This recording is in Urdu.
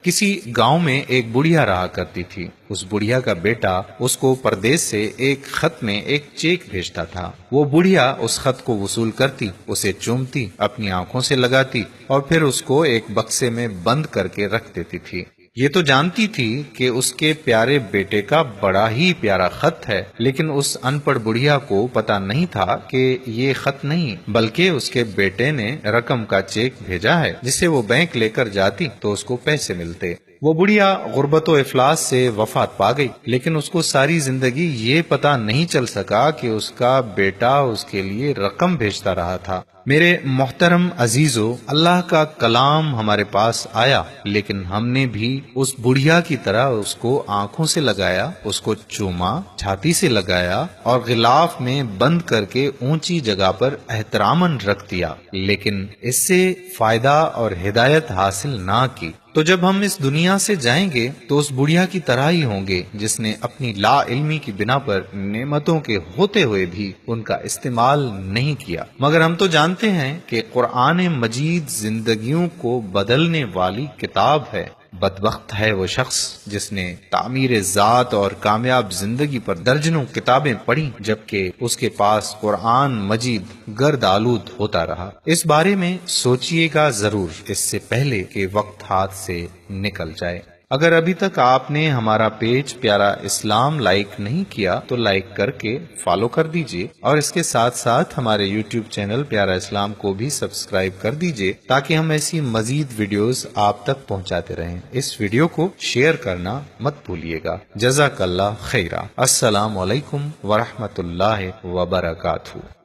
کسی گاؤں میں ایک بڑھیا رہا کرتی تھی۔ اس بڑھیا کا بیٹا اس کو پردیس سے ایک خط میں ایک چیک بھیجتا تھا۔ وہ بڑھیا اس خط کو وصول کرتی، اسے چومتی، اپنی آنکھوں سے لگاتی اور پھر اس کو ایک بکسے میں بند کر کے رکھ دیتی تھی۔ یہ تو جانتی تھی کہ اس کے پیارے بیٹے کا بڑا ہی پیارا خط ہے، لیکن اس ان پڑھ بڑھیا کو پتا نہیں تھا کہ یہ خط نہیں بلکہ اس کے بیٹے نے رقم کا چیک بھیجا ہے، جسے وہ بینک لے کر جاتی تو اس کو پیسے ملتے۔ وہ بڑھیا غربت و افلاس سے وفات پا گئی، لیکن اس کو ساری زندگی یہ پتا نہیں چل سکا کہ اس کا بیٹا اس کے لیے رقم بھیجتا رہا تھا۔ میرے محترم عزیزو، اللہ کا کلام ہمارے پاس آیا، لیکن ہم نے بھی اس بڑھیا کی طرح اس کو آنکھوں سے لگایا، اس کو چوما، چھاتی سے لگایا اور غلاف میں بند کر کے اونچی جگہ پر احتراماً رکھ دیا، لیکن اس سے فائدہ اور ہدایت حاصل نہ کی۔ تو جب ہم اس دنیا سے جائیں گے تو اس بڑھیا کی طرح ہی ہوں گے جس نے اپنی لا علمی کی بنا پر نعمتوں کے ہوتے ہوئے بھی ان کا استعمال نہیں کیا۔ مگر ہم تو جانتے ہیں کہ قرآن مجید زندگیوں کو بدلنے والی کتاب ہے۔ بدبخت ہے وہ شخص جس نے تعمیر ذات اور کامیاب زندگی پر درجنوں کتابیں پڑھی، جبکہ اس کے پاس قرآن مجید گرد آلود ہوتا رہا۔ اس بارے میں سوچئے گا ضرور، اس سے پہلے کہ وقت ہاتھ سے نکل جائے۔ اگر ابھی تک آپ نے ہمارا پیج پیارا اسلام لائک نہیں کیا تو لائک کر کے فالو کر دیجئے، اور اس کے ساتھ ساتھ ہمارے یوٹیوب چینل پیارا اسلام کو بھی سبسکرائب کر دیجئے تاکہ ہم ایسی مزید ویڈیوز آپ تک پہنچاتے رہیں۔ اس ویڈیو کو شیئر کرنا مت بھولیے گا۔ جزاک اللہ خیرہ۔ السلام علیکم ورحمۃ اللہ وبرکاتہ۔